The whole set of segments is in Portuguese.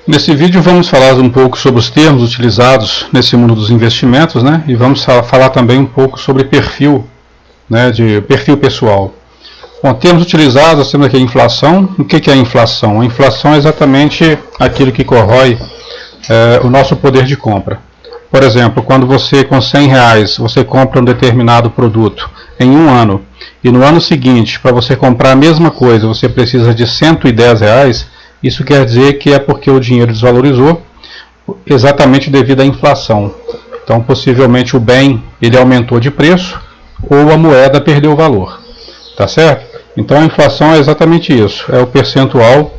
Nesse vídeo vamos falar um pouco sobre os termos utilizados nesse mundo dos investimentos, né? E vamos falar também um pouco sobre perfil, né, de perfil pessoal. Bom, termos utilizados, temos aqui a inflação. O que é a inflação? A inflação é exatamente aquilo que corrói o nosso poder de compra. Por exemplo, quando você com R$100 você compra um determinado produto em um ano, e no ano seguinte, para você comprar a mesma coisa, você precisa de R$110, isso quer dizer que é porque o dinheiro desvalorizou, exatamente devido à inflação. Então, possivelmente o bem ele aumentou de preço ou a moeda perdeu valor. Tá certo? Então, a inflação é exatamente isso. É o percentual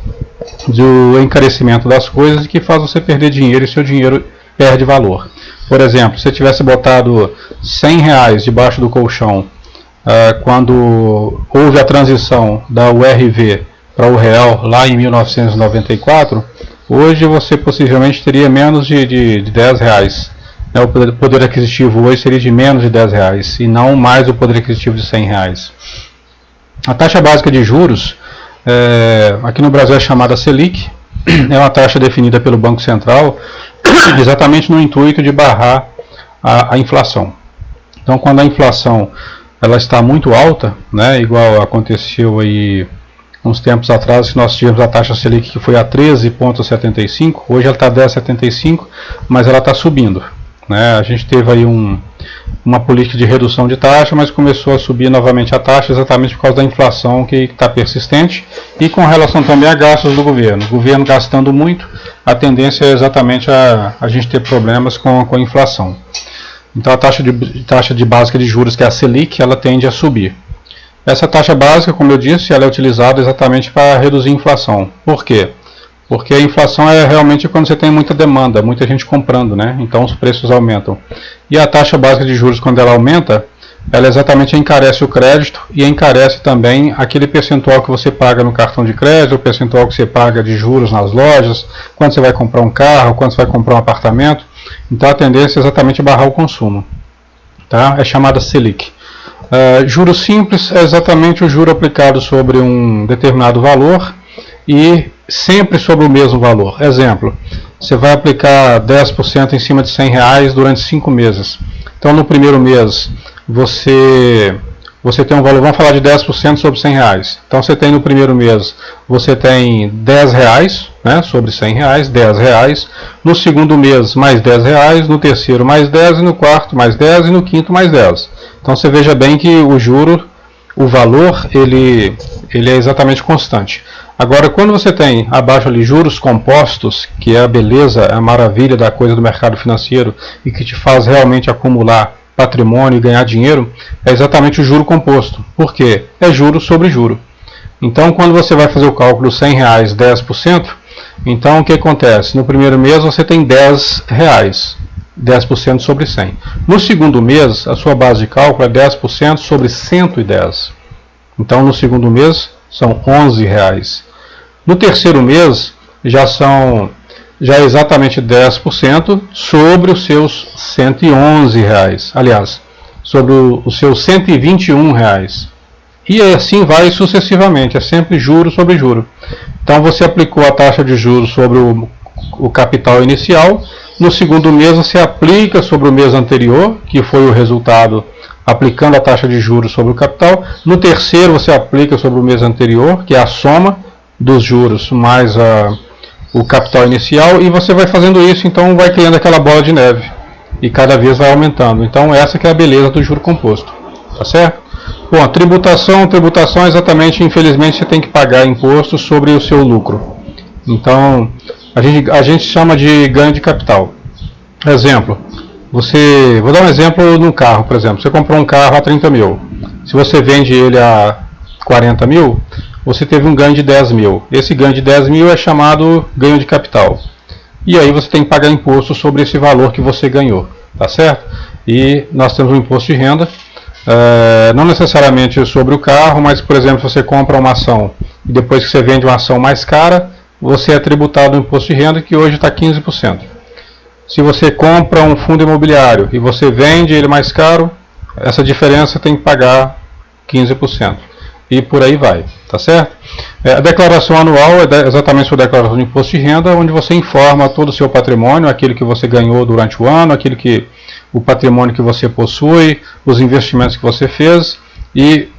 do encarecimento das coisas que faz você perder dinheiro e seu dinheiro perde valor. Por exemplo, se você tivesse botado R$100 debaixo do colchão quando houve a transição da URV para o real lá em 1994, hoje você possivelmente teria menos de R$10. O poder aquisitivo hoje seria de menos de R$10 e não mais o poder aquisitivo de R$100. A taxa básica de juros, aqui no Brasil é chamada Selic, é uma taxa definida pelo Banco Central exatamente no intuito de barrar a inflação. Então, quando a inflação ela está muito alta, né, igual aconteceu aí uns tempos atrás, que nós tivemos a taxa Selic que foi a 13,75, hoje ela está a 10,75, mas ela está subindo. Né? A gente teve aí uma política de redução de taxa, mas começou a subir novamente a taxa exatamente por causa da inflação que está persistente e com relação também a gastos do governo. O governo gastando muito, a tendência é exatamente a gente ter problemas com a inflação. Então a taxa de básica de juros, que é a Selic, ela tende a subir. Essa taxa básica, como eu disse, ela é utilizada exatamente para reduzir a inflação. Por quê? Porque a inflação é realmente quando você tem muita demanda, muita gente comprando, né? Então os preços aumentam. E a taxa básica de juros, quando ela aumenta, ela exatamente encarece o crédito e encarece também aquele percentual que você paga no cartão de crédito, o percentual que você paga de juros nas lojas, quando você vai comprar um carro, quando você vai comprar um apartamento. Então a tendência é exatamente barrar o consumo. Tá? É chamada Selic. Juros simples é exatamente o juro aplicado sobre um determinado valor e sempre sobre o mesmo valor. Exemplo, você vai aplicar 10% em cima de R$100 durante 5 meses. Então no primeiro mês você tem um valor, vamos falar de 10% sobre R$100. Então você tem no primeiro mês, você tem R$10, né, sobre R$100, R$10. No segundo mês mais R$10, no terceiro mais 10, e no quarto mais 10 e no quinto mais 10. Então você veja bem que o juro, o valor, ele é exatamente constante. Agora, quando você tem abaixo ali juros compostos, que é a beleza, a maravilha da coisa do mercado financeiro e que te faz realmente acumular patrimônio e ganhar dinheiro, é exatamente o juro composto. Por quê? É juro sobre juro. Então, quando você vai fazer o cálculo R$100, 10%, então o que acontece? No primeiro mês você tem R$10, 10% sobre 100. No segundo mês, a sua base de cálculo é 10% sobre 110. Então, no segundo mês, são R$11. No terceiro mês, já é exatamente 10% sobre os seus R$111. Aliás, sobre os seus R$121. E assim vai sucessivamente, é sempre juro sobre juro. Então você aplicou a taxa de juros sobre o capital inicial. No segundo mês você aplica sobre o mês anterior, que foi o resultado aplicando a taxa de juros sobre o capital. No terceiro você aplica sobre o mês anterior, que é a soma dos juros mais o capital inicial, e você vai fazendo isso, então vai criando aquela bola de neve e cada vez vai aumentando. Então essa que é a beleza do juro composto, tá certo? Bom, tributação é exatamente, infelizmente você tem que pagar imposto sobre o seu lucro. Então a gente chama de ganho de capital. Exemplo, vou dar um exemplo no carro, por exemplo, você comprou um carro a 30 mil, se você vende ele a 40 mil, você teve um ganho de 10 mil. Esse ganho de 10 mil é chamado ganho de capital. E aí você tem que pagar imposto sobre esse valor que você ganhou, tá certo? E nós temos um imposto de renda, não necessariamente sobre o carro, mas por exemplo, se você compra uma ação e depois que você vende uma ação mais cara, você é tributado no imposto de renda, que hoje está 15%. Se você compra um fundo imobiliário e você vende ele mais caro, essa diferença tem que pagar 15%. e por aí vai, tá certo? A declaração anual é exatamente sua declaração de imposto de renda, onde você informa todo o seu patrimônio, aquilo que você ganhou durante o ano, o patrimônio que você possui, os investimentos que você fez e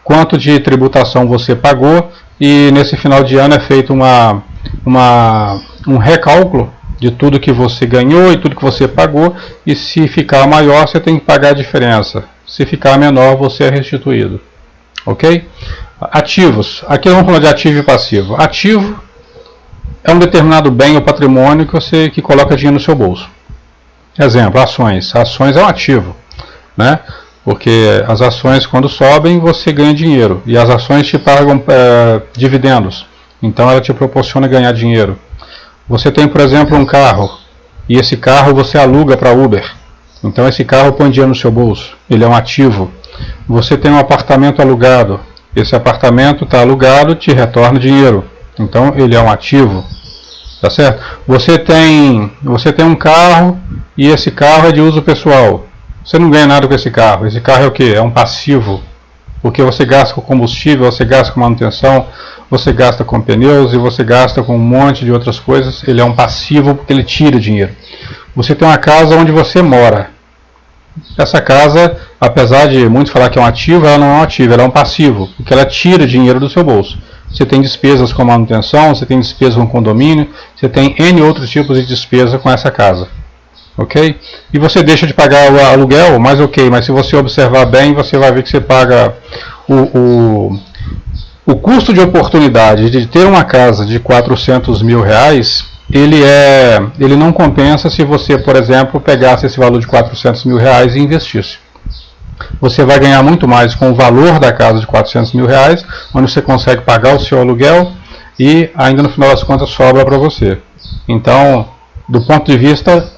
quanto de tributação você pagou, e nesse final de ano é feito um recálculo de tudo que você ganhou e tudo que você pagou, e se ficar maior você tem que pagar a diferença, se ficar menor você é restituído. Ok? Ativos. Aqui vamos falar de ativo e passivo. Ativo é um determinado bem ou patrimônio que coloca dinheiro no seu bolso. Exemplo, ações. Ações é um ativo, né? Porque as ações, quando sobem, você ganha dinheiro. E as ações te pagam dividendos. Então ela te proporciona ganhar dinheiro. Você tem, por exemplo, um carro. E esse carro você aluga para Uber. Então esse carro põe dinheiro no seu bolso. Ele é um ativo. Você tem um apartamento alugado. Esse apartamento está alugado, te retorna dinheiro. Então ele é um ativo. Tá certo? Você tem um carro e esse carro é de uso pessoal. Você não ganha nada com esse carro. Esse carro é o que? É um passivo. Porque você gasta com combustível, você gasta com manutenção, você gasta com pneus e você gasta com um monte de outras coisas. Ele é um passivo porque ele tira dinheiro. Você tem uma casa onde você mora. Essa casa, apesar de muitos falar que é um ativo, ela não é um ativo, ela é um passivo, porque ela tira dinheiro do seu bolso. Você tem despesas com manutenção, você tem despesas com condomínio, você tem N outros tipos de despesa com essa casa. Ok? E você deixa de pagar o aluguel, mas ok, mas se você observar bem, você vai ver que você paga o custo de oportunidade de ter uma casa de 400 mil reais, ele não compensa se você, por exemplo, pegasse esse valor de 400 mil reais e investisse. Você vai ganhar muito mais com o valor da casa de 400 mil reais, onde você consegue pagar o seu aluguel e ainda no final das contas sobra para você. Então, do ponto de vista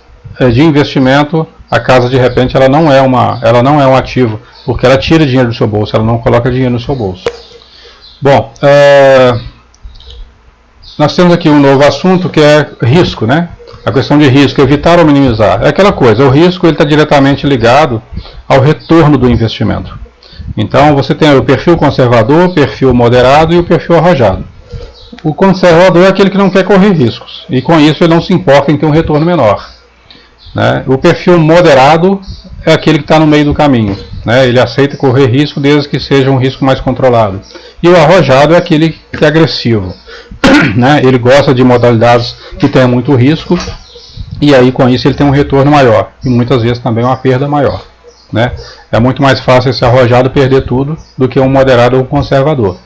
de investimento, a casa de repente ela não é um ativo, porque ela tira dinheiro do seu bolso, ela não coloca dinheiro no seu bolso. Bom, nós temos aqui um novo assunto que é risco, né? A questão de risco, evitar ou minimizar. É aquela coisa, o risco está diretamente ligado ao retorno do investimento. Então você tem o perfil conservador, o perfil moderado e o perfil arrojado. O conservador é aquele que não quer correr riscos, e com isso ele não se importa em ter um retorno menor. Né? O perfil moderado é aquele que está no meio do caminho. Né? Ele aceita correr risco desde que seja um risco mais controlado. E o arrojado é aquele que é agressivo. Né? Ele gosta de modalidades que tenham muito risco, e aí com isso ele tem um retorno maior, e muitas vezes também uma perda maior. Né? É muito mais fácil esse arrojado perder tudo do que um moderado ou um conservador.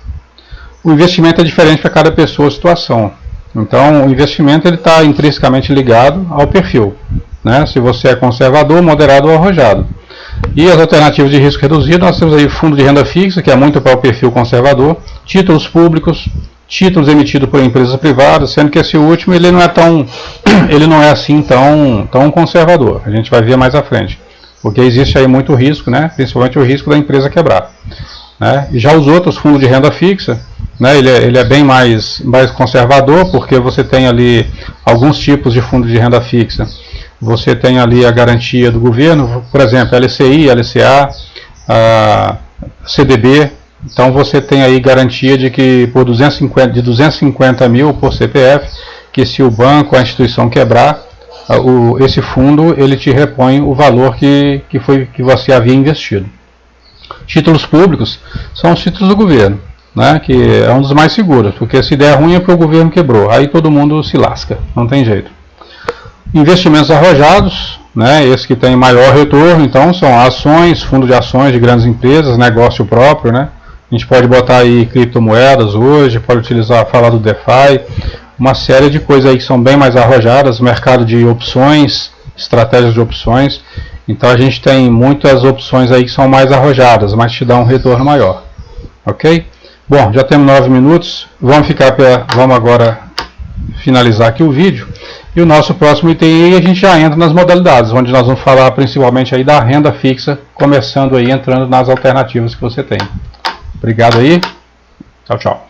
O investimento é diferente para cada pessoa ou situação. Então o investimento está intrinsecamente ligado ao perfil. Né? Se você é conservador, moderado ou arrojado. E as alternativas de risco reduzido, nós temos aí fundo de renda fixa, que é muito para o perfil conservador, títulos públicos, títulos emitidos por empresas privadas, sendo que esse último ele não é assim tão conservador. A gente vai ver mais à frente, porque existe aí muito risco, né? Principalmente o risco da empresa quebrar. Né? E já os outros fundos de renda fixa, né? ele é bem mais conservador, porque você tem ali alguns tipos de fundo de renda fixa. Você tem ali a garantia do governo, por exemplo, LCI, LCA, CDB. Então você tem aí garantia de que por 250 mil por CPF, que se o banco, a instituição quebrar, esse fundo ele te repõe o valor que você havia investido. Títulos públicos são os títulos do governo, né, que é um dos mais seguros, porque se der ruim é porque o governo quebrou, aí todo mundo se lasca, não tem jeito. Investimentos arrojados, né, esses que têm maior retorno, então são ações, fundo de ações de grandes empresas, negócio próprio, né? A gente pode botar aí criptomoedas hoje, pode falar do DeFi, uma série de coisas aí que são bem mais arrojadas, mercado de opções, estratégias de opções. Então a gente tem muitas opções aí que são mais arrojadas, mas te dão um retorno maior. Ok? Bom, já temos 9 minutos, vamos agora finalizar aqui o vídeo. E o nosso próximo item aí a gente já entra nas modalidades, onde nós vamos falar principalmente aí da renda fixa, começando aí entrando nas alternativas que você tem. Obrigado aí. Tchau, tchau.